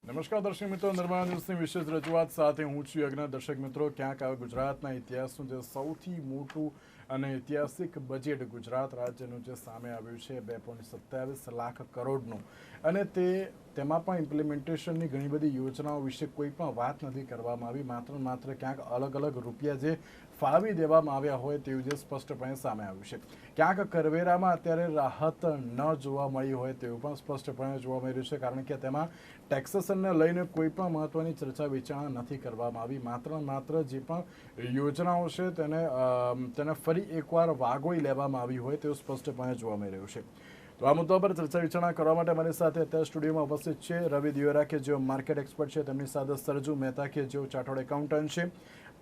નમસ્કાર દર્શક મિત્રો, નર્મદા ન્યૂઝની વિશેષ રજૂઆત સાથે હું છું યજ્ઞ. દર્શક મિત્રો, ક્યાંક આવે ગુજરાતના ઇતિહાસનું જે સૌથી મોટું અને ઐતિહાસિક બજેટ ગુજરાત રાજ્યનું જે સામે આવ્યું છે 2.27 લાખ કરોડનું, અને તેમાં પણ ઇમ્પ્લિમેન્ટેશનની ઘણી બધી યોજનાઓ વિશે કોઈ પણ વાત નથી કરવામાં આવી. માત્ર ક્યાંક અલગ અલગ રૂપિયા જે ફાળવી દેવામાં આવ્યા હોય તેવું જે સ્પષ્ટપણે સામે આવ્યું છે. ક્યાંક કરવેરામાં અત્યારે રાહત ન જોવા મળી હોય તેવું પણ સ્પષ્ટપણે જોવા મળી રહ્યું છે, કારણ કે તેમાં ટેક્સેશનને લઈને કોઈ પણ મહત્વની ચર્ચા વિચારણા નથી કરવામાં આવી. માત્ર જે પણ યોજનાઓ છે તેને ફરી એકવાર વાગોઈ લેવામાં આવી હોય તેવું સ્પષ્ટપણે જોવા મળી રહ્યું છે. તો આ મુદ્દા પર ચર્ચા વિચારણા કરવા માટે મારી સાથે અત્યારે સ્ટુડિયોમાં ઉપસ્થિત છે રવિ દિવેરા, કે જેઓ માર્કેટ એક્સપર્ટ છે, તેમની સાથે સરજુ મહેતા, કે જેઓ ચાર્ટર્ડ એકાઉન્ટન્ટ છે,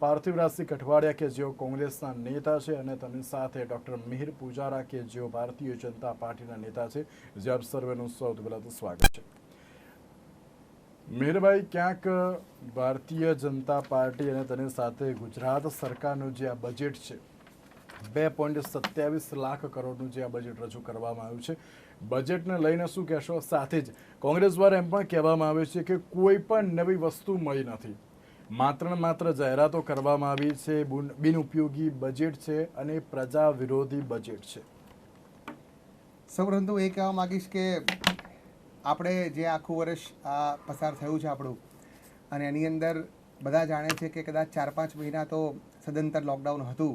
પાર્થિવરાજસિંહ કઠવાડિયા, કે જેઓ કોંગ્રેસના નેતા છે, અને તેમની સાથે ડૉક્ટર મિહિર પૂજારા, કે જેઓ ભારતીય જનતા પાર્ટીના નેતા છે. જે આપ સર્વેનું સૌથી પહેલાં તો સ્વાગત છે. મિહિરભાઈ, ક્યાંક ભારતીય જનતા પાર્ટી અને તેની સાથે ગુજરાત સરકારનું જે આ બજેટ છે 2.27 લાખ કરોડનું જે આ બજેટ રજૂ કરવામાં આવ્યું છે, બજેટને લઈને શું કહેશો? સાથે જ કોંગ્રેસ દ્વારા એમ પણ કહેવામાં આવે છે કે કોઈ પણ નવી વસ્તુ મળી નથી, માત્ર જાહેરાતો કરવામાં આવી છે, બિનઉપયોગી બજેટ છે અને પ્રજા વિરોધી બજેટ છે. સૌપ્રથમ તો એ કહેવા માગીશ કે આપણે જે આખું વર્ષ આ પસાર થયું છે આપણું, અને એની અંદર બધા જાણે છે કે કદાચ 4-5 મહિના તો સદંતર લોકડાઉન હતું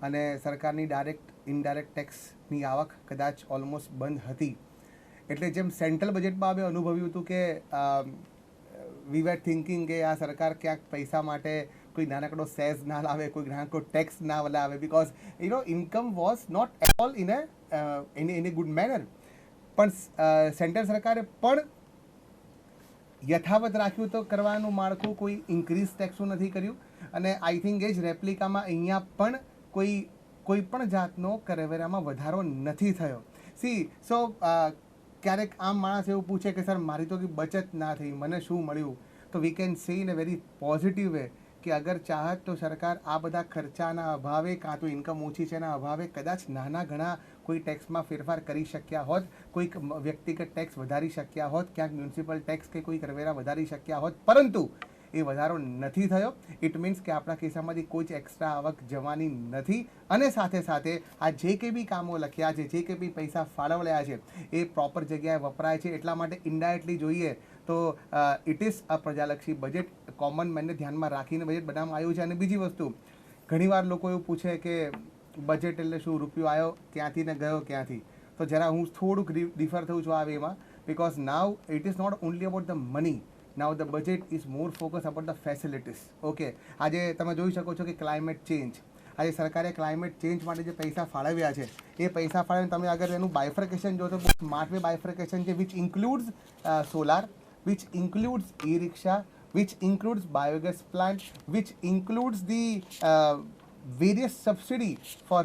અને સરકારની ડાયરેક્ટ ઇનડાયરેક્ટ ટેક્સની આવક કદાચ ઓલમોસ્ટ બંધ હતી. એટલે જેમ સેન્ટ્રલ બજેટમાં અમે અનુભવ્યું હતું કે વી વેર થિંકિંગ કે આ સરકાર ક્યાંક પૈસા માટે કોઈ નાનકડો સેઝ ના લાવે, કોઈ નાનકડો ટેક્સ ના લાવે, because income was not at all in a good manner. પણ સેન્ટ્રલ સરકારે પણ યથાવત રાખ્યું તો કરવાનું માળખું, કોઈ ઇન્ક્રીઝ ટેક્સું નથી કર્યું, અને આઈ થિંક એ જ રેપ્લિકામાં અહીંયા પણ કોઈ પણ જાતનો કરવેરામાં વધારો નથી થયો. સો ક્યારેક આમ માણસ એવું પૂછે કે સર મારી તો બચત ના થઈ, મને શું મળ્યું? તો we can say in a very positive way કે અગર ચાહત તો સરકાર આ બધા ખર્ચાના અભાવે, કાં તો ઇન્કમ ઓછી છે એના અભાવે કદાચ નાના ઘણા કોઈ ટેક્સમાં ફેરફાર કરી શક્યા હોત, કોઈક વ્યક્તિગત ટેક્સ વધારી શક્યા હોત, ક્યાંક મ્યુનિસિપલ ટેક્સ કે કોઈ કરવેરા વધારી શક્યા હોત, પરંતુ એ વધારો નથી થયો. ઇટ મીન્સ કે આપણા ખિસ્સામાંથી કોઈ જ એક્સ્ટ્રા આવક જવાની નથી, અને સાથે સાથે આ જે કંઈ બી કામો લખ્યા છે, જે કંઈ બી પૈસા ફાળવળ્યા છે એ પ્રોપર જગ્યાએ વપરાય છે. એટલા માટે ઇનડાયરેક્ટલી જોઈએ તો ઇટ ઇઝ અ પ્રજાલક્ષી બજેટ, કોમન મેનને ધ્યાનમાં રાખીને બજેટ બનાવવામાં આવ્યું છે. અને બીજી વસ્તુ, ઘણીવાર લોકો એવું પૂછે કે બજેટ એટલે શું, રૂપિયો આવ્યો ક્યાંથી ને ગયો ક્યાંથી? તો જરા હું થોડુંક ડિફર થયું છું આ વેમાં, because now it is not only about the money. Now the budget is more focus about the facilities. Okay, આજે તમે જોઈ શકો છો કે ક્લાઇમેટ ચેન્જ, આજે સરકારે ક્લાઇમેટ ચેન્જ માટે જે પૈસા ફાળવ્યા છે એ પૈસા ફાળવીને તમે અગર એનું બાયફર્કેશન જો તો બહુ સ્માર્ટ વે બાયફર્કેશન છે, which includes solar, which includes E rickshaw, which includes biogas plant, which includes the various subsidy for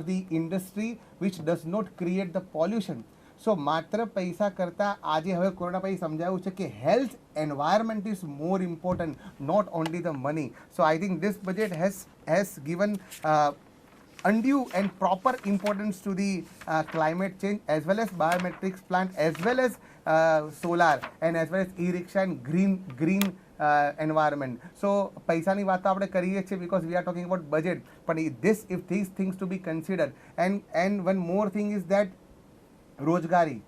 the industry which does not create the pollution. સો માત્ર પૈસા કરતાં આજે હવે કોરોના પછી સમજાયું છે કે health environment is more important, not only the money. So I think this budget has given undue and proper importance to the climate change, as well as biometrics plant, as well as solar, and as well as e-rickshaw and green environment. So પૈસાની વાત તો આપણે કરીએ છીએ because we are talking about budget, but if these things to be considered, and one more thing is that રોજગારી.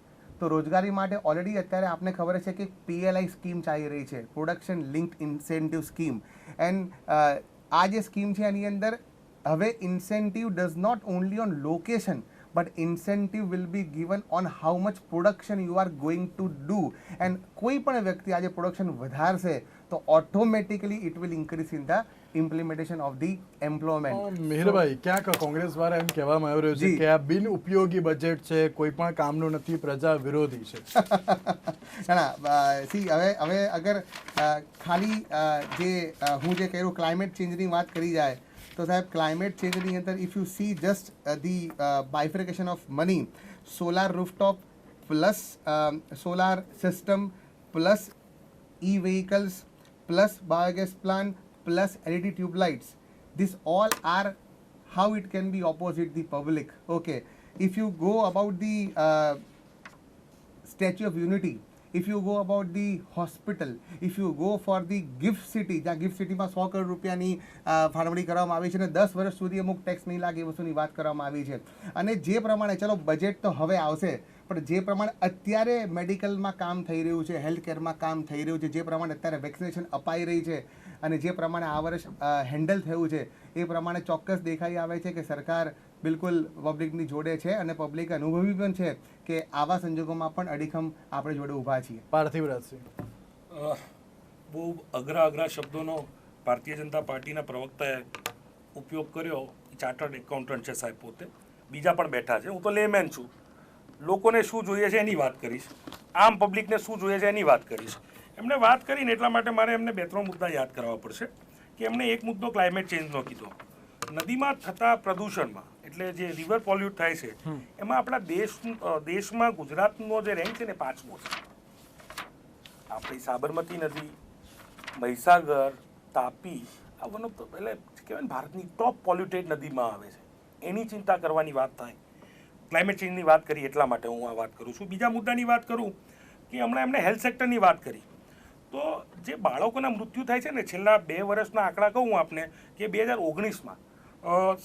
તો રોજગારી માટે ઓલરેડી અત્યારે આપને ખબર છે કે પીએલઆઈ સ્કીમ ચાલી રહી છે, production linked incentive scheme. And આ જે સ્કીમ છે એની અંદર હવે incentive does not only on location, but incentive will be given on how much production you are going to do. And કોઈ પણ વ્યક્તિ આજે પ્રોડક્શન વધારશે તો automatically it will increase in the implementation of the employment. Mihirbhai, ક્યાંક કોંગ્રેસ દ્વારા એમ કહેવામાં આવી રહ્યું છે કે આ બિન ઉપયોગી બજેટ છે, કોઈ પણ કામનું નથી, પ્રજા વિરોધી છે. હવે અગર ખાલી જે હું જે કહ્યું ક્લાઇમેટ ચેન્જની વાત કરી જાય તો સાહેબ ક્લાઇમેટ ચેન્જની અંદર if you C just the bifurcation of money, solar rooftop plus solar system plus E vehicles plus biogas plant plus LED tube lights, this all are how it can be opposite the public. Okay, if you go about the Statue of Unity, if you go about the hospital, if you go for the gift city, જ્યાં gift સિટીમાં 100 કરોડ રૂપિયાની ફાળવણી કરવામાં આવી છે અને 10 વર્ષ સુધી અમુક ટેક્સ નહીં લાગે એ વસ્તુની વાત કરવામાં આવી છે. અને જે પ્રમાણે, ચલો બજેટ તો હવે આવશે, પણ જે પ્રમાણે અત્યારે મેડિકલમાં કામ થઈ રહ્યું છે, હેલ્થ કેરમાં કામ થઈ રહ્યું છે, જે પ્રમાણે અત્યારે વેક્સિનેશન અપાઈ રહી છે અને જે પ્રમાણે આ વર્ષ હેન્ડલ થયું છે, એ પ્રમાણે ચોક્કસ દેખાઈ આવે છે કે સરકાર બિલકુલ પબ્લિકની જોડે છે અને પબ્લિક અનુભવી પણ છે કે આવા સંજોગોમાં પણ અડીખમ આપણે જોડે ઊભા છીએ. પાર્થિવરાજસિંહ, બહુ અઘરા શબ્દોનો ભારતીય જનતા પાર્ટીના પ્રવક્તાએ ઉપયોગ કર્યો. ચાર્ટર્ડ એકાઉન્ટન્ટ છે સાહેબ પોતે, બીજા પણ બેઠા છે. હું તો લેમેન છું. લોકોને શું જોઈએ છે એની વાત કરીશ, આમ પબ્લિકને શું જોઈએ છે એની વાત કરીશ. એમણે વાત કરીને એટલા માટે મારે એમને 2-3 મુદ્દા યાદ કરાવવા પડશે કે એમને એક મુદ્દો ક્લાઇમેટ ચેન્જનો કીધો. નદીમાં થતા પ્રદૂષણમાં, એટલે જે રિવર પોલ્યુટ થાય છે, એમાં આપણા દેશમાં ગુજરાતનો જે રેન્ક છે ને 5મો છે. આપણી સાબરમતી નદી, મહીસાગર, તાપી, આ વન ઓફ એટલે કહેવાય ને ભારતની ટોપ પોલ્યુટેડ નદીમાં આવે છે. એની ચિંતા કરવાની વાત થાય. ક્લાઇમેટ ચેન્જની વાત કરી એટલા માટે હું આ વાત કરું છું. બીજા મુદ્દાની વાત કરું કે હમણાં એમણે હેલ્થ સેક્ટરની વાત કરી. તો જે બાળકોના મૃત્યુ થાય છે ને, છેલ્લા 2 વર્ષના આંકડા કહું આપને કે 2019માં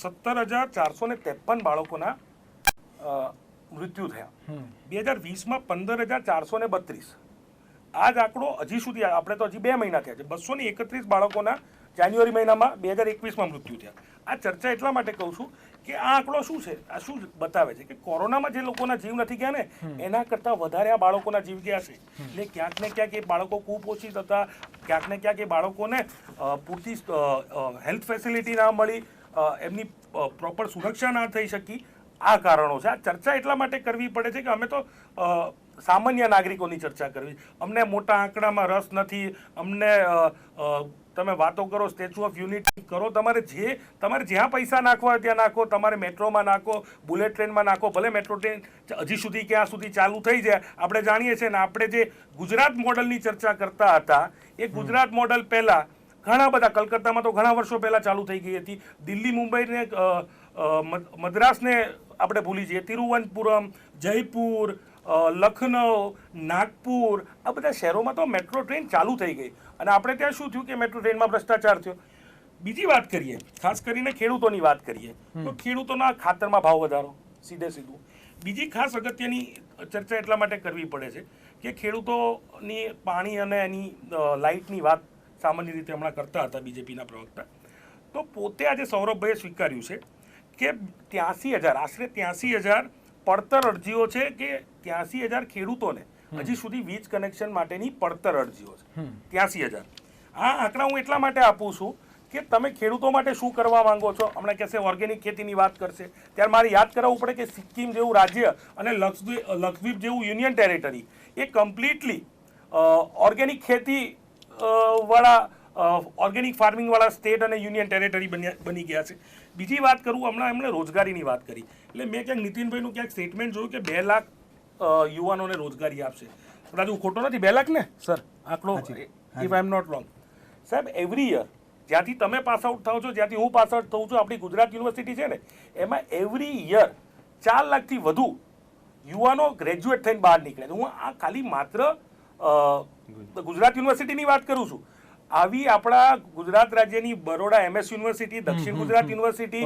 17,453 બાળકોના મૃત્યુ થયા. 2020માં 15,432. આ જ આંકડો હજી સુધી, આપણે તો હજી 2 મહિના થયા છે, 231 બાળકોના જાન્યુઆરી મહિનામાં 2021માં મૃત્યુ થયા. આ ચર્ચા એટલા માટે કહું છું કે આ આંકડો શું છે, આ શું બતાવે છે કે કોરોનામાં જે લોકોના જીવ નથી ગયા ને, એના કરતાં વધારે આ બાળકોના જીવ ગયા છે. એટલે ક્યાંક ને ક્યાંક એ બાળકો કુપોષિત હતા, ક્યાંક ને ક્યાંક એ બાળકોને પૂરતી હેલ્થ ફેસિલિટી ના મળી, એમની પ્રોપર સુરક્ષા ના થઈ શકી. આ કારણો છે. આ ચર્ચા એટલા માટે કરવી પડે છે કે અમે તો સામાન્ય નાગરિકોની ચર્ચા કરવી. અમને મોટા આંકડામાં રસ નથી. અમને તમે વાતો કરો, સ્ટેચ્યુ ઓફ યુનિટી કરો, તમારે જ્યાં પૈસા નાખવા હોય ત્યાં નાખો. તમારે મેટ્રોમાં નાખો, બુલેટ ટ્રેનમાં નાખો. ભલે મેટ્રો ટ્રેન હજી સુધી ક્યાં સુધી ચાલુ થઈ જાય આપણે જાણીએ છીએ ને. આપણે જે ગુજરાત મોડલની ચર્ચા કરતા હતા, એ ગુજરાત મોડલ પહેલાં ઘણા બધા, કલકત્તામાં તો ઘણા વર્ષો પહેલાં ચાલુ થઈ ગઈ હતી. દિલ્હી, મુંબઈને, મદ્રાસને આપણે ભૂલી જઈએ. તિરુવનંતપુરમ, જયપુર, લખનઉ, નાગપુર, આ બધા શહેરોમાં તો મેટ્રો ટ્રેન ચાલુ થઈ ગઈ. અને આપણે ત્યાં શું થયું કે મેટ્રો ટ્રેનમાં ભ્રષ્ટાચાર થયો. બીજી વાત કરીએ, ખાસ કરીને ખેડૂતોની વાત કરીએ તો ખેડૂતોના ખાતરમાં ભાવ વધારો, સીધું. બીજી ખાસ અગત્યની ચર્ચા એટલા માટે કરવી પડે છે કે ખેડૂતોની પાણી અને એની લાઇટની વાત સામાન્ય રીતે હમણાં કરતા હતા બીજેપીના પ્રવક્તા. તો પોતે આજે સૌરભભાઈએ સ્વીકાર્યું છે કે 83,000, આશરે 83,000 પડતર અરજીઓ છે, કે 83,000 ખેડૂતોને હજી સુધી વીજ કનેક્શન માટેની પડતર અરજીઓ છે. 83,000. આ આંકડા હું એટલા માટે આપું છું કે તમે ખેડૂતો માટે શું કરવા માંગો છો. હમણાં કહેશે ઓર્ગેનિક ખેતીની વાત કરશે, ત્યારે મારે યાદ કરાવવું પડે કે સિક્કિમ જેવું રાજ્ય અને લક્ષદ્વીપ જેવું યુનિયન ટેરેટરી એ કમ્પ્લીટલી ઓર્ગેનિક ખેતી વાળા, ઓર્ગેનિક ફાર્મિંગ વાળા સ્ટેટ અને યુનિયન ટેરેટરી બની ગયા છે. બીજી વાત કરું, હમણાં એમણે રોજગારીની વાત કરી, એટલે મેં ક્યાંક નીતિનભાઈનું ક્યાંક સ્ટેટમેન્ટ જોયું કે 2 લાખ યુવાનોને રોજગારી આપશે. કદાચ હું ખોટો નથી, 2 લાખ ને સર આંકડો, if I am not wrong. સાહેબ, એવરી યર જ્યાંથી તમે પાસ આઉટ થાવ છો, જ્યાંથી હું પાસ આઉટ થઉં છું, આપણી ગુજરાત યુનિવર્સિટી છે ને, એમાં એવરી યર 4 લાખથી વધુ યુવાનો ગ્રેજ્યુએટ થઈને બહાર નીકળે છે. હું આ ખાલી માત્ર ગુજરાત યુનિવર્સિટીની વાત કરું છું. આવી આપણા ગુજરાત રાજ્યની બરોડા MS યુનિવર્સિટી, દક્ષિણ Gujarat university,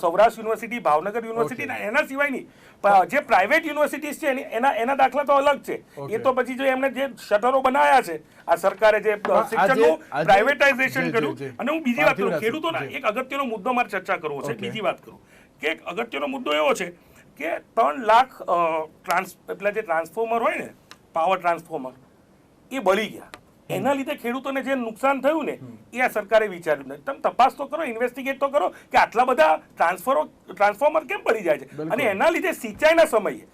Saurashtra university, Bhavnagar university, એના સિવાયની જે પ્રાઇવેટ યુનિવર્સિટીઝ છે એના દાખલા તો અલગ છે. એ તો પછી જો એમને જે શટરો બનાવ્યા છે આ સરકારે, જે શિક્ષણનું પ્રાઇવેટાઇઝેશન કર્યું. અને હું બીજી વાત કરું, ખેડૂતોના એક અગત્યનો મુદ્દો મારે ચર્ચા કરવો છે. બીજી વાત કરું કે એક અગત્યનો મુદ્દો એવો છે કે 3 લાખ એટલે જે ટ્રાન્સફોર્મર હોય ને, પાવર ટ્રાન્સફોર્મર, એ બળી ગયા. એના લીધે ખેડૂતોને જે નુકસાન થયું ને, એ આ સરકારે વિચાર્યું નથી. તમે તપાસ તો કરો, ઇન્વેસ્ટિગેટ તો કરો કે આટલા બધા ટ્રાન્સફોર્મર કેમ પડી જાય છે. અને એના લીધે સિંચાઈના સમયે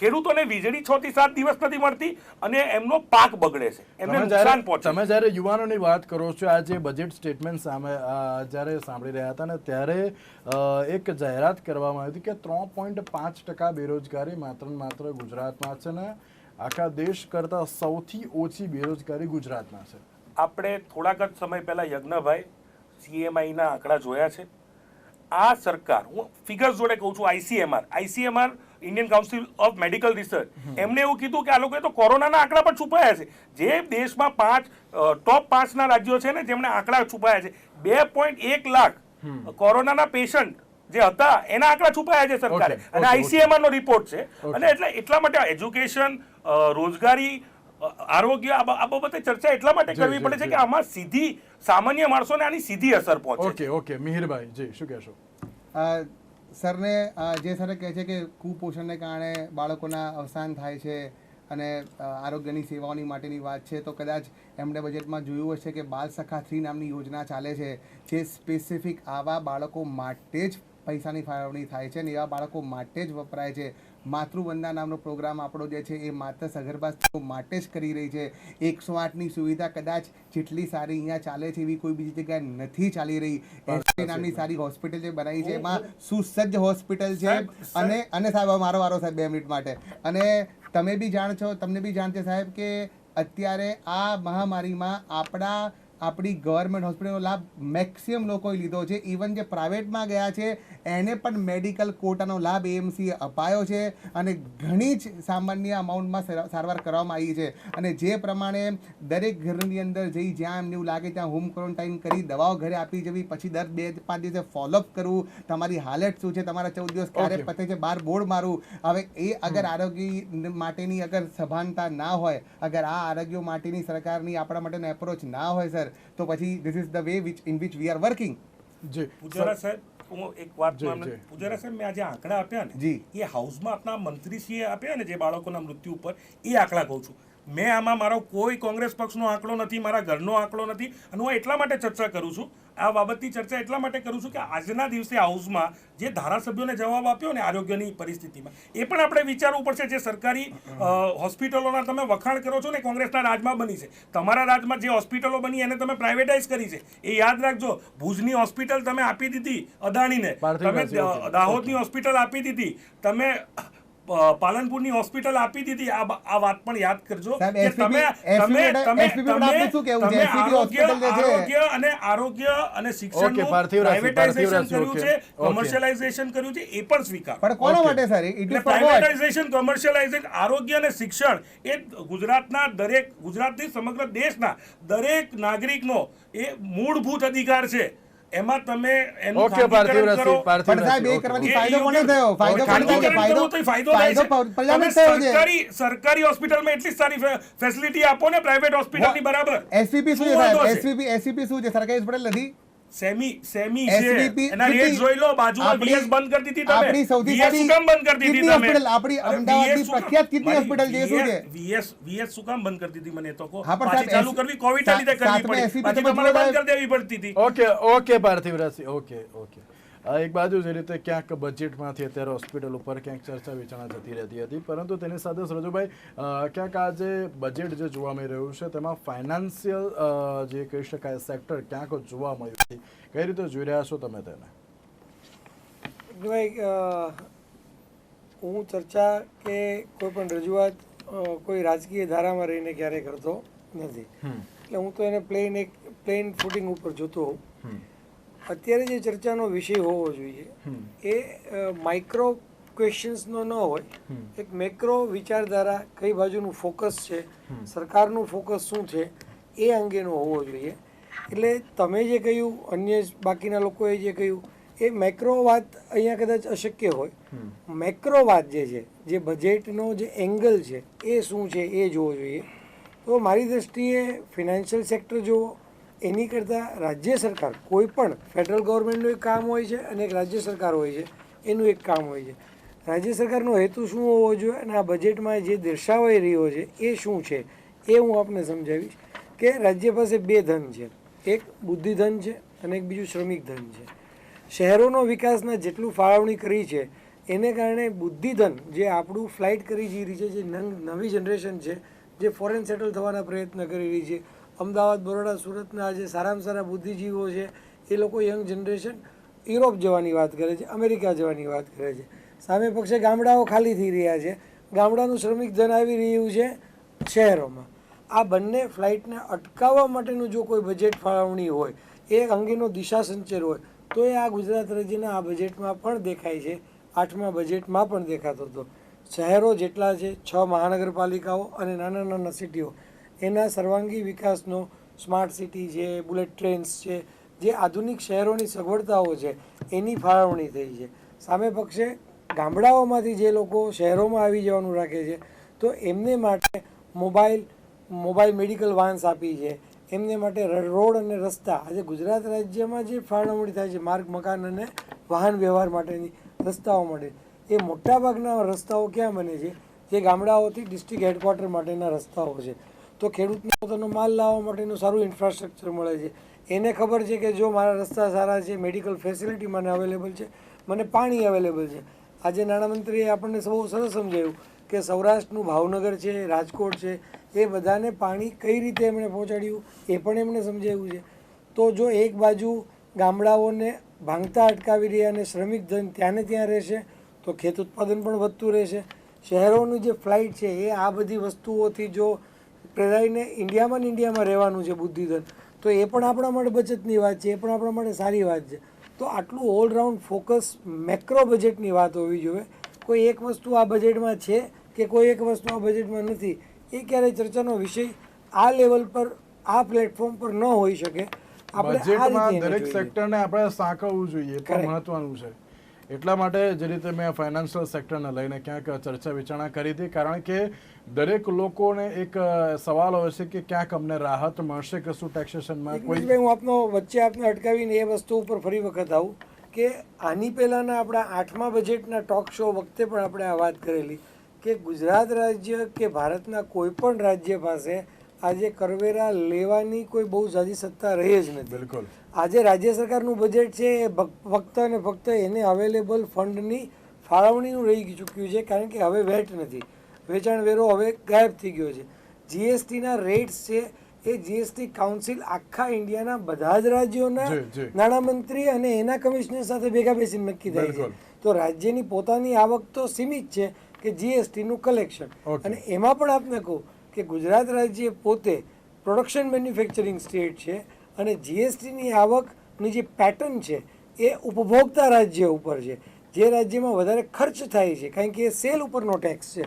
ખેડૂતોને વીજળી 6 થી 7 દિવસ નથી મળતી અને એમનો પાક બગડે છે, એમને નુકસાન પહોંચે. તમે જ્યારે યુવાનોની વાત કરો છો, આ જે બજેટ સ્ટેટમેન્ટ સામે જ્યારે સાંભળી રહ્યા હતા ને, ત્યારે એક જાહેરાત કરવામાં આવી હતી કે 3.5% બેરોજગારી માત્ર ગુજરાતમાં છે ને આખા દેશ કરતા સૌથી ઓછી બેરોજગારી ગુજરાતમાં છે. આપણે થોડાક જ સમય પહેલા યજ્ઞભાઈ CMI ના આંકડા જોયા છે. આ સરકાર, હું ફિગર્સ જોડે કહું છું, ICMR Indian council of medical research, એમને એવું કીધું કે આ લોકોએ તો કોરોનાના આંકડા પણ છુપાયા છે. જે દેશમાં ટોપ 5 ના રાજ્યો છે ને જેમણે આંકડા છુપાયા છે, 2.1 લાખ કોરોનાના પેશન્ટ જે હતા એના આંકડા છુપાયા છે સરકારે, અને ICMR નો રિપોર્ટ છે. અને એટલા માટે એજ્યુકેશન, રોજગારી, આરોગ્ય, આ બાબતે ચર્ચા એટલા માટે કરવી પડે છે કે આમાં સીધી સામાન્ય માણસોને આની સીધી અસર પહોંચે. ઓકે મિહિરભાઈ જી શું કહેશો? સરને જે સરે કહે છે કે કુપોષણને કારણે બાળકોના અવસાન થાય છે અને આરોગ્યની સેવાઓની માટેની વાત છે, તો કદાચ એમણે બજેટમાં જોયું હશે કે બાલ સખા 3 નામની યોજના ચાલે છે, જે સ્પેસિફિક આવા બાળકો માટે જ પૈસાની ફાળવણી થાય છે અને એવા બાળકો માટે જ વપરાય છે. માતૃવંદના નામનો પ્રોગ્રામ આપણો જે છે એ માત્ર સગર્ભા સ્ત્રીઓ માટે જ કરી રહી છે. 108ની સુવિધા કદાચ જેટલી સારી અહીંયા ચાલે છે એવી કોઈ બીજી જગ્યાએ નથી ચાલી રહી. એસપી નામની સારી હોસ્પિટલ જે બનાવી છે એમાં સુસજ્જ હોસ્પિટલ છે. અને સાહેબ મારો વારો સાહેબ 2 મિનિટ માટે. અને તમે બી જાણો, તમને બી જાણશે સાહેબ કે અત્યારે આ મહામારીમાં આપણી ગવર્મેન્ટ હોસ્પિટલનો લાભ મેક્સિમમ લોકોએ લીધો છે. ઇવન જે પ્રાઇવેટમાં ગયા છે એને પણ મેડિકલ કોટાનો લાભ AMCએ અપાયો છે અને ઘણી જ સામાન્ય અમાઉન્ટમાં સારવાર કરવામાં આવી છે. અને જે પ્રમાણે દરેક ઘરની અંદર જઈ જ્યાં એમને એવું લાગે ત્યાં હોમ ક્વોરન્ટાઇન કરી દવાઓ ઘરે આપી જવી, પછી દર 2-5 દિવસે ફોલોઅપ કરવું, તમારી હાલત શું છે, તમારા 14 દિવસ ક્યારે પતે છે, 12 બોર્ડ મારવું. હવે એ અગર આરોગ્ય માટેની અગર સભાનતા ના હોય, અગર આ આરોગ્ય માટેની સરકારની આપણા માટેનો એપ્રોચ ના હોય સર, તો પછી this is the way in which we are working. Ji Pujara સાહેબ, હું એક વાત પૂજારા સાહેબ, મેં આજે આંકડા આપ્યા ને એ હાઉસમાં આપણા મંત્રીશ્રીએ આપ્યા ને જે બાળકોના મૃત્યુ ઉપર, એ આંકડા કહું છું. મેં આમાં મારો કોઈ કોંગ્રેસ પક્ષનો આંકડો નથી, મારા ઘરનો આંકડો નથી, અને હું એટલા માટે ચર્ચા કરું છું, આ બાબતની ચર્ચા એટલા માટે કરું છું કે આજના દિવસે હાઉસમાં જે ધારાસભ્યોને જવાબ આપ્યો ને આરોગ્યની પરિસ્થિતિમાં, એ પણ આપણે વિચારવું પડશે. જે સરકારી હોસ્પિટલોના તમે વખાણ કરો છો ને કોંગ્રેસના રાજમાં બની છે, તમારા રાજમાં જે હોસ્પિટલો બની એને તમે પ્રાઇવેટાઇઝ કરી છે, એ યાદ રાખજો. ભુજની હોસ્પિટલ તમે આપી દીધી અદાણીને, તમે દાહોદની હોસ્પિટલ આપી દીધી, તમે પાલનપુરની હોસ્પિટલ આપી દીધી. આ વાત પણ યાદ કરજો કે તમે આરોગ્ય અને શિક્ષણનું પ્રાઇવેટાઇઝેશન કર્યું છે, કોમર્શિયલાઇઝેશન કર્યું છે, એ પણ સ્વીકાર. પણ કોના માટે સર? એટલે પ્રાઇવેટાઇઝેશન, કોમર્શિયલાઇઝેશન, આરોગ્ય અને શિક્ષણ એ ગુજરાતની સમગ્ર દેશના દરેક નાગરિકનો એ મૂળભૂત અધિકાર છે. એમાં તમે એનું ખાનગીકરણ કરો. પણ સાહેબ એ કરવાથી ફાયદો કોને થયો? ફાયદો સરકારી હોસ્પિટલમાં એટલી સારી ફેસિલિટી આપો ને પ્રાઇવેટ હોસ્પિટલની બરાબર. SVP શું છે સાહેબ? SVP શું છે? સરકારી હોસ્પિટલ નથી. સેમી છે એના રેટ જોઈ લો. બાજુમાં VS બંધ કરી દીધી તમે. આપણી સૌથી સારી શું કામ બંધ કરી દીધી તમે? આપણી અમદાવાદની પ્રખ્યાત કિડની હોસ્પિટલ જે શું છે? VS શું કામ બંધ કરી દીધી મને તો કહો. હા, પણ પાછી ચાલુ કરવી કોવિડ ના લીધે કરવી પડી, પાછી તમારે બંધ કરી દેવી પડતી હતી. ઓકે પાર્થિવરાજ, ઓકે એક બાજુ જે રીતે ક્યાંક બજેટમાંથી અત્યારે હોસ્પિટલ ઉપર ક્યાંક ચર્ચા વિચારણા જતી રહેતી હતી, પરંતુ તેની સાથે રજુભાઈ ક્યાંક આ જે બજેટ જે જોવા મળી રહ્યું છે તેમાં ફાઇનાન્શિયલ જે કહી શકાય સેક્ટર ક્યાંક જોવા મળ્યું છે, કઈ રીતે જોઈ રહ્યા છો તમે તેને? ભાઈ હું ચર્ચા કે કોઈ પણ રજૂઆત કોઈ રાજકીય ધારામાં રહીને ક્યારેય કરતો નથી, એટલે હું તો એને પ્લેન ફૂટિંગ ઉપર જોતો હોઉં. અત્યારે જે ચર્ચાનો વિષય હોવો જોઈએ એ માઇક્રો ક્વેશ્ચન્સનો ન હોય, એક મેક્રો વિચારધારા, કઈ બાજુનું ફોકસ છે, સરકારનું ફોકસ શું છે એ અંગેનો હોવો જોઈએ. એટલે તમે જે કહ્યું, અન્ય બાકીના લોકોએ જે કહ્યું, એ મેક્રો વાત અહીંયા કદાચ અશક્ય હોય. મેક્રો વાત જે છે, જે બજેટનો જે એંગલ છે એ શું છે એ જોવો જોઈએ. તો મારી દૃષ્ટિએ ફિનાન્શિયલ સેક્ટર જોવો, એની કરતાં રાજ્ય સરકાર, કોઈ પણ ફેડરલ ગવર્મેન્ટનું એક કામ હોય છે અને એક રાજ્ય સરકાર હોય છે, એનું એક કામ હોય છે. રાજ્ય સરકારનો હેતુ શું હોવો જોઈએ અને આ બજેટમાં જે દર્શાવાઈ રહ્યો છે એ શું છે એ હું આપને સમજાવીશ. કે રાજ્ય પાસે 2 ધન છે, એક બુદ્ધિધન છે અને એક બીજું શ્રમિક ધન છે. શહેરોનો વિકાસના જેટલું ફાળવણી કરી છે એને કારણે બુદ્ધિધન જે આપણું ફ્લાઇટ કરી જઈ રહી છે, જે નવી જનરેશન છે જે ફોરેન સેટલ થવાના પ્રયત્ન કરી રહી છે, અમદાવાદ, બરોડા, સુરતના જે સારામાં સારા બુદ્ધિજીવો છે એ લોકો યંગ જનરેશન યુરોપ જવાની વાત કરે છે, અમેરિકા જવાની વાત કરે છે. સામે પક્ષે ગામડાઓ ખાલી થઈ રહ્યા છે, ગામડાનું શ્રમિક ધન આવી રહ્યું છે શહેરોમાં. આ બંને ફ્લાઇટને અટકાવવા માટેનું જો કોઈ બજેટ ફાળવણી હોય, એ અંગેનો દિશા સંચેર હોય, તો એ આ ગુજરાત રાજ્યના આ બજેટમાં પણ દેખાય છે. 8મા બજેટમાં પણ દેખાતો હતો. શહેરો જેટલા છે 6 મહાનગરપાલિકાઓ અને નાના નાના સિટીઓ એના સર્વાંગી વિકાસનો સ્માર્ટ સિટી છે, બુલેટ ટ્રેન્સ છે, જે આધુનિક શહેરોની સગવડતાઓ છે એની ફાળવણી થઈ છે. સામે પક્ષે ગામડાઓમાંથી જે લોકો શહેરોમાં આવી જવાનું રાખે છે તો એમને માટે મોબાઈલ મેડિકલ વાન્સ આપી છે, એમને માટે રોડ અને રસ્તા. આજે ગુજરાત રાજ્યમાં જે ફાળવણી થાય છે માર્ગ મકાન અને વાહન વ્યવહાર માટેની રસ્તાઓ માટે, એ મોટાભાગના રસ્તાઓ ક્યાં બને છે? જે ગામડાઓથી ડિસ્ટ્રિક્ટ હેડક્વાર્ટર માટેના રસ્તાઓ છે. તો ખેડૂતને પોતાનો માલ લાવવા માટેનું સારું ઇન્ફ્રાસ્ટ્રક્ચર મળે છે. એને ખબર છે કે જો મારા રસ્તા સારા છે, મેડિકલ ફેસિલિટી મને અવેલેબલ છે, મને પાણી અવેલેબલ છે. આજે નાણામંત્રીએ આપણને બહુ સરસ સમજાવ્યું કે સૌરાષ્ટ્રનું ભાવનગર છે, રાજકોટ છે, એ બધાને પાણી કઈ રીતે એમણે પહોંચાડ્યું એ પણ એમણે સમજાવ્યું છે. તો જો એક બાજુ ગામડાઓને ભાંગતા અટકાવી રહ્યા અને શ્રમિક ધન ત્યાંને ત્યાં રહેશે તો ખેત ઉત્પાદન પણ વધતું રહેશે. શહેરોનું જે ફ્લાઇટ છે એ આ બધી વસ્તુઓથી જો પ્રેરાઈને ઇન્ડિયામાં રહેવાનું છે બુદ્ધિધન, તો એ પણ આપણા માટે બચતની વાત છે, એ પણ આપણા માટે સારી વાત છે. તો આટલું ઓલરાઉન્ડ ફોકસ મેક્રો બજેટની વાત હોવી જોઈએ. કોઈ એક વસ્તુ આ બજેટમાં છે કે કોઈ એક વસ્તુ આ બજેટમાં નથી, એ ક્યારેય ચર્ચાનો વિષય આ લેવલ પર આ પ્લેટફોર્મ પર ન હોઈ શકે. આપણે આ બજેટમાં રીતે દરેક સેક્ટરને આપણે સાંકળવું જોઈએ, એ પણ મહત્વનું છે. એટલા માટે જે રીતે મેં ફાઇનાન્શિયલ સેક્ટરને લઈને ક્યાંક ચર્ચા વિચારણા કરી હતી, કારણ કે દરેક લોકોને એક સવાલ હોય છે કે ક્યાંક અમને રાહત મળશે કે શું ટેક્સેશનમાં કોઈ. હું આપને અટકાવીને એ વસ્તુ ઉપર ફરી વખત આવું કે આની પહેલાંના આપણા 8મા બજેટના ટોક શો વખતે પણ આપણે આ વાત કરેલી કે ગુજરાત રાજ્ય કે ભારતના કોઈ પણ રાજ્ય પાસે આજે કરવેરા લેવાની કોઈ બહુ ઝાઝી સત્તા રહી જ નથી. બિલકુલ. આજે રાજ્ય સરકારનું બજેટ છે એ ફક્ત અને ફક્ત એને અવેલેબલ ફંડની ફાળવણીનું રહી ચૂક્યું છે, કારણ કે હવે વેટ નથી, વેચાણ વેરો હવે ગાયબ થઈ ગયો છે. જીએસટીના રેટ્સ છે એ જીએસટી કાઉન્સિલ આખા ઇન્ડિયાના બધા જ રાજ્યોના નાણામંત્રી અને એના કમિશનર સાથે ભેગા બેસીને નક્કી થાય છે. તો રાજ્યની પોતાની આવક તો સીમિત છે કે જીએસટીનું કલેક્શન. અને એમાં પણ આપને કહું કે ગુજરાત રાજ્ય પોતે પ્રોડક્શન મેન્યુફેક્ચરિંગ સ્ટેટ છે અને જીએસટીની આવકની જે પેટર્ન છે એ ઉપભોક્તા રાજ્ય ઉપર છે. જે રાજ્યમાં વધારે ખર્ચ થાય છે કારણ કે એ સેલ ઉપરનો ટેક્સ છે.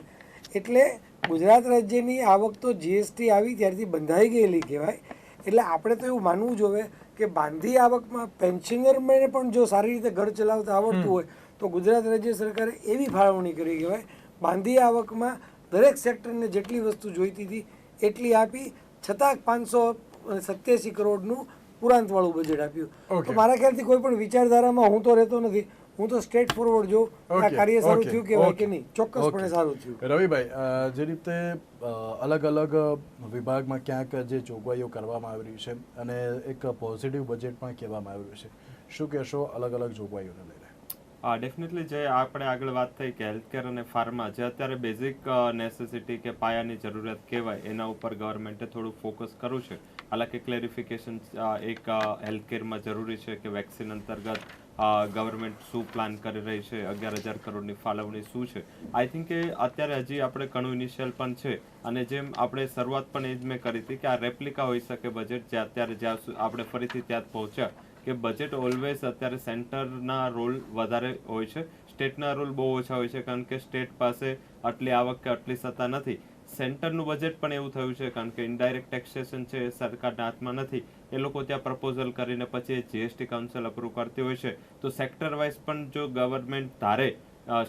એટલે ગુજરાત રાજ્યની આવક તો જીએસટી આવી ત્યારથી બંધાઈ ગયેલી કહેવાય. એટલે આપણે તો એવું માનવું જોઈએ કે બાંધી આવકમાં પેન્શનરને પણ જો સારી રીતે ઘર ચલાવતા આવડતું હોય તો ગુજરાત રાજ્ય સરકારે એવી ફાળવણી કરી કહેવાય. બાંધી આવકમાં દરેક સેક્ટરને જેટલી વસ્તુ જોઈતી હતી એટલી આપી, છતાં 587 કરોડનું પુરાંતવાળું બજેટ આપ્યું. તો મારા ખ્યાલથી કોઈ પણ વિચારધારામાં હું તો રહેતો નથી, હું તો સ્ટ્રેટ ફોરવર્ડ જો આ કાર્ય સારું થયું કહેવાય કે નહીં, ચોક્કસપણે સારું થયું. રવિભાઈ, જે રીતે અલગ અલગ વિભાગમાં ક્યાંક જે જોગવાઈઓ કરવામાં આવી રહી છે અને એક પોઝિટિવ બજેટ પણ કહેવામાં આવી રહ્યું છે, શું કહેશો અલગ અલગ જોગવાઈઓને લઈને? ડેફિનેટલી જે આપણે આગળ વાત થઈ કે હેલ્થકેર અને ફાર્મા જે અત્યારે બેઝિક નેસેસિટી કે પાયાની જરૂરિયાત કહેવાય એના ઉપર ગવર્મેન્ટે થોડું ફોકસ કરવું છે. હાલાકી ક્લેરિફિકેશન એક હેલ્થકેરમાં જરૂરી છે કે વેક્સિન અંતર્ગત ગવર્મેન્ટ શું પ્લાન કરી રહી છે, 11,000 કરોડની ફાળવણી શું છે. આઈ થિંક કે અત્યારે હજી આપણે ઘણું ઇનિશિયલ પણ છે અને જેમ આપણે શરૂઆત પણ એ જ મેં કરી હતી કે આ રેપ્લિકા હોઈ શકે બજેટ, જે અત્યારે જ્યાં આપણે ફરીથી ત્યાં જ પહોંચ્યા કે બજેટ ઓલવેઝ અત્યારે સેન્ટરના રોલ વધારે હોય છે, સ્ટેટના રોલ બહુ ઓછા હોય છે, કારણ કે સ્ટેટ પાસે આટલી આવક કે આટલી સત્તા નથી. સેન્ટરનું બજેટ પણ એવું થયું છે કારણ કે ઇનડાયરેક્ટ ટેક્સેશન છે એ સરકારના હાથમાં નથી, એ લોકો ત્યાં પ્રપોઝલ કરીને પછી જીએસટી કાઉન્સિલ અપ્રૂવ કરતી હોય છે. તો સેક્ટર વાઇઝ પણ જો ગવર્મેન્ટ ધારે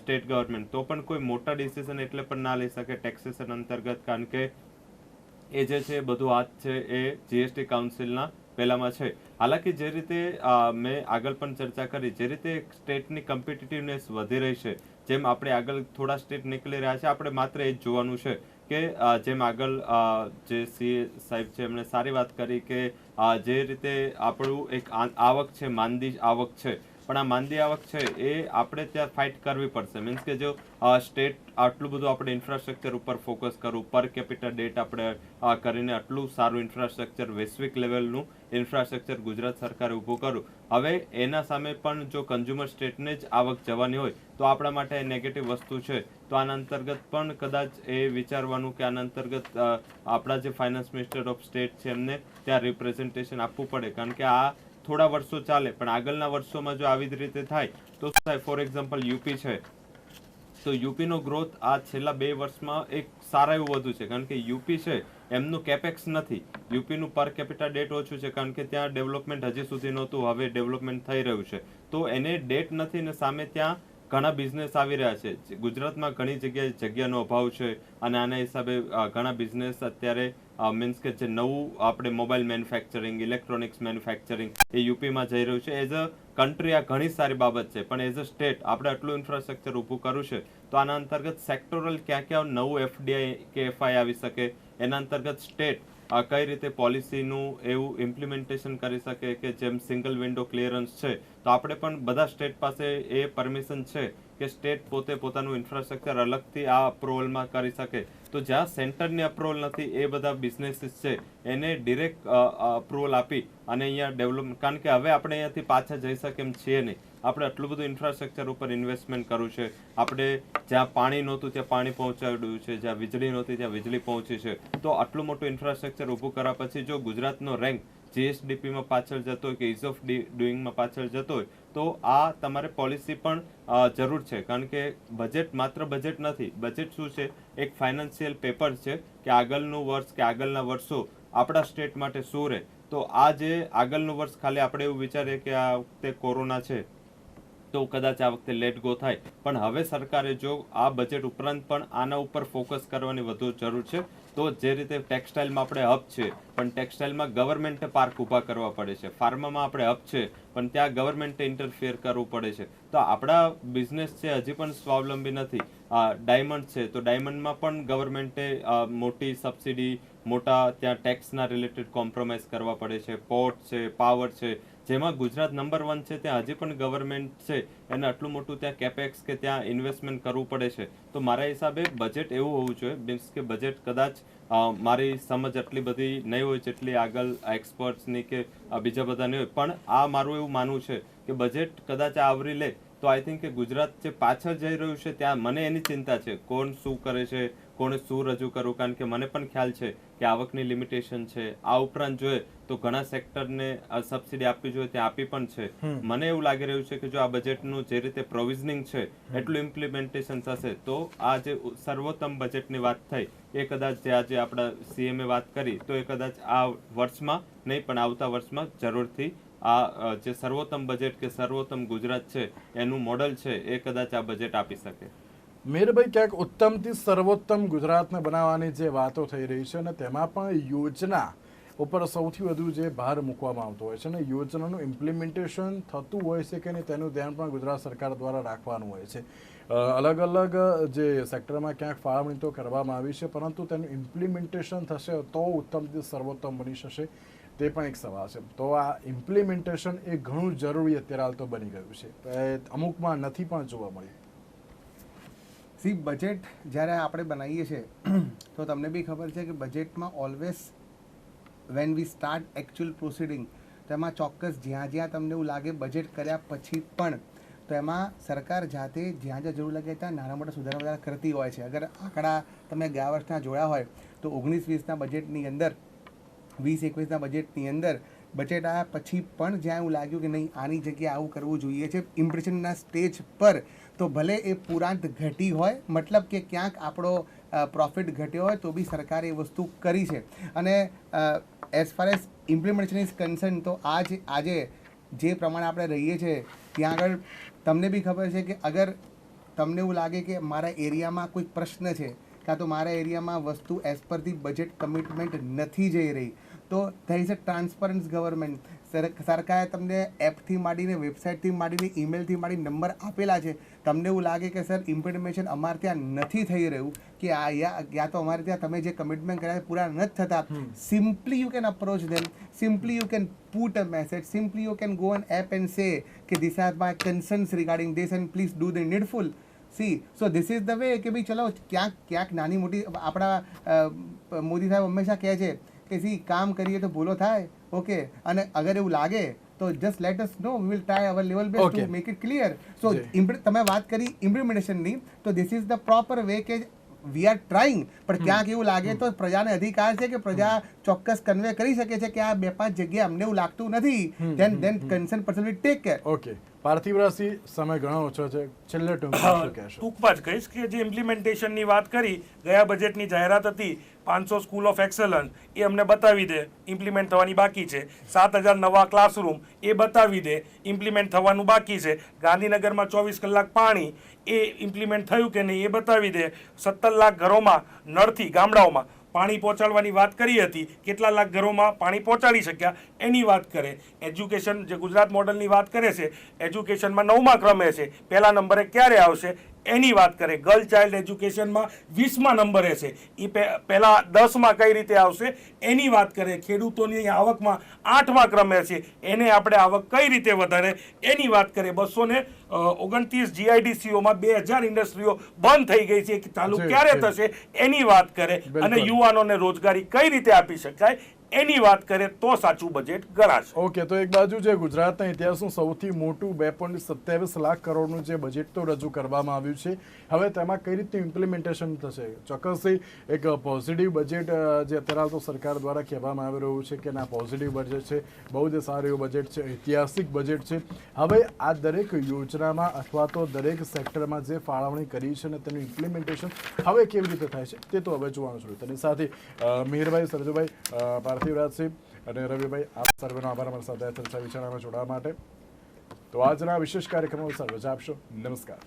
સ્ટેટ ગવર્મેન્ટ તો પણ કોઈ મોટા ડિસિઝન એટલે પણ ના લઈ શકે ટેક્સેશન અંતર્ગત, કારણ કે એ જે છે બધું હાથ છે એ જીએસટી કાઉન્સિલના પહેલામાં છે. હાલાકી જે રીતે મેં આગળ પણ ચર્ચા કરી, જે રીતે સ્ટેટની કોમ્પિટિટિવનેસ વધી રહી છે, જેમ આપણે આગળ થોડા સ્ટેટ નીકળી રહ્યા છે, આપણે માત્ર એ જ જોવાનું છે કે જેમ આગળ જે સીએ સાહેબ છે એમણે સારી વાત કરી કે જે રીતે આપણું એક આવક છે, માંદી આવક છે, પણ આ માંદી આવક છે એ આપણે ત્યાં ફાઇટ કરવી પડશે. મીન્સ કે જો સ્ટેટ આટલું બધું આપણે ઇન્ફ્રાસ્ટ્રક્ચર ઉપર ફોકસ કરવું, પર કેપિટલ ડેટ આપણે કરીને આટલું સારું ઇન્ફ્રાસ્ટ્રક્ચર, વૈશ્વિક લેવલનું ઇન્ફ્રાસ્ટ્રક્ચર ગુજરાત સરકારે ઊભું કરવું, હવે એના સામે પણ જો કન્ઝ્યુમર સ્ટેટને જ આવક જવાની હોય તો આપણા માટે નેગેટિવ વસ્તુ છે. તો આના અંતર્ગત પણ કદાચ એ વિચારવાનું કે આના અંતર્ગત આપણા જે ફાઇનાન્સ મિનિસ્ટર ઓફ સ્ટેટ છે એમને ત્યાં રિપ્રેઝન્ટેશન આપવું પડે, કારણ કે આ થોડા વર્ષો ચાલે, પણ આગળના વર્ષોમાં જો આવી જ રીતે થાય તો શું થાય? ફોર એક્ઝામ્પલ યુપી છે, તો યુપીનો ગ્રોથ આ છેલ્લા 2 વર્ષમાં એક સારા એવું વધુ છે, કારણ કે યુપી છે એમનું કેપેક્સ નથી, યુપીનું પર કેપિટા ડેટ ઓછું છે, કારણ કે ત્યાં ડેવલપમેન્ટ હજી સુધી નહોતું, હવે ડેવલપમેન્ટ થઈ રહ્યું છે, તો એને ડેટ નથી ને સામે ત્યાં ઘણા બિઝનેસ આવી રહ્યા છે. ગુજરાતમાં ઘણી જગ્યાએ જગ્યાનો અભાવ છે અને આના હિસાબે ઘણા બિઝનેસ અત્યારે મીન્સ કે જે નવું આપણે મોબાઈલ મેન્યુફેક્ચરિંગ, ઇલેક્ટ્રોનિક્સ મેન્યુફેક્ચરિંગ એ યુપીમાં જઈ રહ્યું છે. એઝ અ કન્ટ્રી આ ઘણી સારી બાબત છે, પણ એઝ અ સ્ટેટ આપણે આટલું ઇન્ફ્રાસ્ટ્રક્ચર ઊભું કરવું છે, તો આના અંતર્ગત સેક્ટોરલ ક્યાં ક્યાં નવું એફડીઆઈ કે એફઆઈ આવી શકે, એના અંતર્ગત સ્ટેટ કઈ રીતે પોલિસીનું એવું ઇમ્પ્લિમેન્ટેશન કરી શકે કે જેમ સિંગલ વિન્ડો ક્લિયરન્સ છે, તો આપણે પણ બધા સ્ટેટ પાસે એ પરમિશન છે કે સ્ટેટ પોતે પોતાનું ઇન્ફ્રાસ્ટ્રક્ચર અલગથી આ અપ્રુવલમાં કરી શકે. તો જ્યાં સેન્ટરની અપ્રુવલ નથી એ બધા બિઝનેસીસ છે એને ડિરેક્ટ અપ્રુવલ આપી અને અહીંયા ડેવલપ, કારણ કે હવે આપણે અહીંયાથી પાછા જઈ શકે એમ છીએ નહીં. આપણે આટલું બધું ઇન્ફ્રાસ્ટ્રક્ચર ઉપર ઇન્વેસ્ટમેન્ટ કરવું છે, આપણે જ્યાં પાણી નહોતું ત્યાં પાણી પહોંચાડ્યું છે, જ્યાં વીજળી નહોતી ત્યાં વીજળી પહોંચી છે, તો આટલું મોટું ઇન્ફ્રાસ્ટ્રક્ચર ઊભું કર્યા પછી જો ગુજરાતનો રેન્ક જીએસડીપીમાં પાછળ જતો હોય કે ઇઝ ઓફ ડુઈંગમાં પાછળ જતો હોય, તો આ તમારે પોલિસી પણ જરૂર છે, કારણ કે બજેટ માત્ર બજેટ નથી. બજેટ શું છે? એક ફાઇનાન્શિયલ પેપર છે કે આગળનું વર્ષ કે આગળના વર્ષો આપણા સ્ટેટ માટે શું રહે. તો આ જે આગળનું વર્ષ ખાલી આપણે એવું વિચારીએ કે આ વખતે કોરોના છે તો કદાચ આ વખતે લેટ ગો થાય, પણ હવે સરકારે જો આ બજેટ ઉપરાંત પણ આના ઉપર ફોકસ કરવાની વધુ જરૂર છે. તો જે રીતે ટેક્સટાઇલમાં આપણે હબ છે, પણ ટેક્સટાઇલમાં ગવર્મેન્ટે પાર્ક ઊભા કરવા પડે છે, ફાર્મામાં આપણે હબ છે પણ ત્યાં ગવર્મેન્ટે ઇન્ટરફિયર કરવું પડે છે. તો આપણા બિઝનેસ છે હજી પણ સ્વાવલંબી નથી. ડાયમંડ છે તો ડાયમંડમાં પણ ગવર્મેન્ટે મોટી સબસિડી, મોટા ત્યાં ટેક્સના રિલેટેડ કોમ્પ્રોમાઇઝ કરવા પડે છે. પોર્ટ છે, પાવર છે, જેમાં ગુજરાત નંબર 1 છે, ત્યાં હજી પણ ગવર્મેન્ટ છે એને આટલું મોટું ત્યાં કેપેક્સ કે ત્યાં ઇન્વેસ્ટમેન્ટ કરવું પડે છે. તો મારા હિસાબે બજેટ એવું હોવું જોઈએ, મીન્સ કે બજેટ કદાચ મારી સમજ આટલી બધી નહીં હોય જેટલી આગળ એક્સપર્ટ્સની કે બીજા બધાની હોય, પણ આ મારું એવું માનવું છે કે બજેટ કદાચ આવરી લે તો આઈ થિંક કે ગુજરાત જે પાછળ જઈ રહ્યું છે ત્યાં મને એની ચિંતા છે, કોણ શું કરે છે, કોણે શું રજૂ કરવું, કારણ કે મને પણ ખ્યાલ છે કે આવકની લિમિટેશન છે. આ ઉપરાંત જોઈએ તો ઘણા સેક્ટરને સબસિડી આપવી જોઈએ ત્યાં આપી પણ છે. મને એવું લાગી રહ્યું છે કે જો આ બજેટનું જે રીતે પ્રોવિઝનિંગ છે એટલું ઇમ્પ્લિમેન્ટેશન થશે તો આ જે સર્વોત્તમ બજેટની વાત થઈ એ કદાચ જે આજે આપણા સીએમએ વાત કરી તો એ કદાચ આ વર્ષમાં નહીં પણ આવતા વર્ષમાં જરૂરથી આ જે સર્વોત્તમ બજેટ કે સર્વોત્તમ ગુજરાત છે એનું મોડલ છે એ કદાચ આ બજેટ આપી શકે. મેરભાઈ, ક્યાંક ઉત્તમથી સર્વોત્તમ ગુજરાતને બનાવવાની જે વાતો થઈ રહી છે અને તેમાં પણ યોજના ઉપર સૌથી વધુ જે ભાર મૂકવામાં આવતો હોય છે અને યોજનાનું ઇમ્પ્લિમેન્ટેશન થતું હોય છે કે નહીં તેનું ધ્યાન પણ ગુજરાત સરકાર દ્વારા રાખવાનું હોય છે. અલગ અલગ જે સેક્ટરમાં ક્યાંક ફાળવણી તો કરવામાં આવી છે, પરંતુ તેનું ઇમ્પ્લિમેન્ટેશન થશે તો ઉત્તમથી સર્વોત્તમ બની શકશે, તે પણ એક સવાલ છે. તો આ ઇમ્પ્લિમેન્ટેશન એ ઘણું જરૂરી અત્યારે હાલ તો બની ગયું છે, અમુકમાં નથી પણ જોવા મળ્યું. સી, બજેટ જ્યારે આપણે બનાવીએ છીએ તો તમને બી ખબર છે કે બજેટમાં always when we start actual proceeding તો એમાં ચોક્કસ જ્યાં જ્યાં તમને એવું લાગે બજેટ કર્યા પછી પણ તો એમાં સરકાર જાતે જ્યાં જ્યાં જરૂર લાગે ત્યાં નાના મોટા સુધારા વધારા કરતી હોય છે. અગર આંકડા તમે ગયા વર્ષના જોયા હોય તો 19-20ના બજેટની અંદર, 20-21ના બજેટની અંદર બજેટ આવ્યા પછી પણ જ્યાં એવું લાગ્યું કે નહીં આની જગ્યાએ આવું કરવું જોઈએ છે ઇમ્પ્રેશનના સ્ટેજ પર, તો ભલે એ પુરાંત ઘટી હોય, મતલબ કે ક્યાંક આપણો પ્રોફિટ ઘટ્યો હોય તો બી સરકારે એ વસ્તુ કરી છે. અને as far as implementation is concern તો આજે જે પ્રમાણે આપણે રહીએ છીએ ત્યાં આગળ તમને બી ખબર છે કે અગર તમને એવું લાગે કે મારા એરિયામાં કોઈ પ્રશ્ન છે કાં તો મારા એરિયામાં વસ્તુ as per the budget commitment નથી જઈ રહી, તો ધેર ઇઝ અ ટ્રાન્સપરન્સ ગવર્મેન્ટ. સરકારે તમને એપથી માંડીને, વેબસાઇટથી માંડીને, ઈમેલથી માંડીને નંબર આપેલા છે. તમને એવું લાગે કે સર ઇમ્પ્લિમેન્ટેશન અમારે ત્યાં નથી થઈ રહ્યું કે યા તો અમારે ત્યાં તમે જે કમિટમેન્ટ કર્યા પૂરા નથી થતા, simply you can approach them, simply you can put a message, simply you can go on app and say કે this are my concerns regarding this and please do the needful. See, so this is the way કે ભાઈ ચલો ક્યાંક નાની મોટી આપણા મોદી સાહેબ હંમેશા કહે છે કે સી કામ કરીએ તો ભૂલો થાય, ઓકે, અને અગર એવું લાગે તો just let us know, we will try our level best to make it clear. So તમે વાત કરી ઇમ્પ્લિમેન્ટેશનની, તો this is the proper way કે વી આર ટ્રાઇંગ, પણ ક્યાંક એવું લાગે તો પ્રજાને અધિકાર છે કે પ્રજા ચોક્કસ કન્વે કરી શકે છે કે આ 2-5 જગ્યાએ અમને એવું લાગતું નથી, then concerned person will take care. Okay, Parthivrajsinh, સમય ઘણો ઓછો છે, છેલ્લે ટૂંકમાં શું કહેશો? ટૂંકમાં જ કહીશ કે જે ઇમ્પ્લિમેન્ટેશનની વાત કરી, ગયા બજેટની જાહેરાત હતી 500 સ્કૂલ ઓફ એક્સલન્સ, એ અમને બતાવી દે ઇમ્પ્લિમેન્ટ થવાની બાકી છે. 7,000 નવા ક્લાસરૂમ, એ બતાવી દે ઇમ્પ્લિમેન્ટ થવાનું બાકી છે. ગાંધીનગરમાં 24 કલાક પાણી, એ ઇમ્પ્લિમેન્ટ થયું કે નહીં એ બતાવી દે. 17 લાખ ઘરોમાં નળથી ગામડાઓમાં પાણી પહોંચાડવાની વાત કરી હતી, કેટલા લાખ ઘરોમાં પાણી પહોંચાડી શક્યા એની વાત કરે. એજ્યુકેશન, જે ગુજરાત મોડલની વાત કરે છે, એજ્યુકેશનમાં 9મા ક્રમે છે, પહેલા નંબરે ક્યારે આવશે એની વાત કરે. ગર્લ ચાઇલ્ડ એજ્યુકેશનમાં 20મા નંબરે છે, એ પહેલા 10માં કઈ રીતે આવશે એની વાત કરે. ખેડૂતોની આવકમાં 8મા ક્રમે છે, એને આપણે આવક કઈ રીતે વધારે એની વાત કરે. 229 GIDCઓમાં 2000 ઇન્ડસ્ટ્રીઓ બંધ થઈ ગઈ છે, ચાલુ ક્યારે થશે એની વાત કરે. અને યુવાનોને રોજગારી કઈ રીતે આપી શકાય એની વાત કરે તો સાચું બજેટ ગણાશે. ઓકે, તો એક બાજુ જે ગુજરાતના ઇતિહાસનું સૌથી મોટું 2.27 લાખ કરોડનું જે બજેટ તો રજૂ કરવામાં આવ્યું છે, હવે તેમાં કઈ રીતનું ઇમ્પ્લિમેન્ટેશન થશે? ચોક્કસથી એક પોઝિટિવ બજેટ જે અત્યારે હાલ તો સરકાર દ્વારા કહેવામાં આવી રહ્યું છે કે ના, પોઝિટિવ બજેટ છે, બહુ જ સારું એવું બજેટ છે, ઐતિહાસિક બજેટ છે. હવે આ દરેક યોજનામાં અથવા તો દરેક સેક્ટરમાં જે ફાળવણી કરી છે ને તેનું ઇમ્પ્લિમેન્ટેશન હવે કેવી રીતે થાય છે તે તો હવે જોવાનું છે. તેની સાથે મિહિરભાઈ, સરજુભાઈ, પાર્થિવરાજસિંહ અને રવિભાઈ, આપ સર્વેનો આભાર અમારી સાથે ચર્ચા વિચારણામાં જોડાવા માટે. તો આજના વિશેષ કાર્યક્રમો સર્વજ આપશો. નમસ્કાર.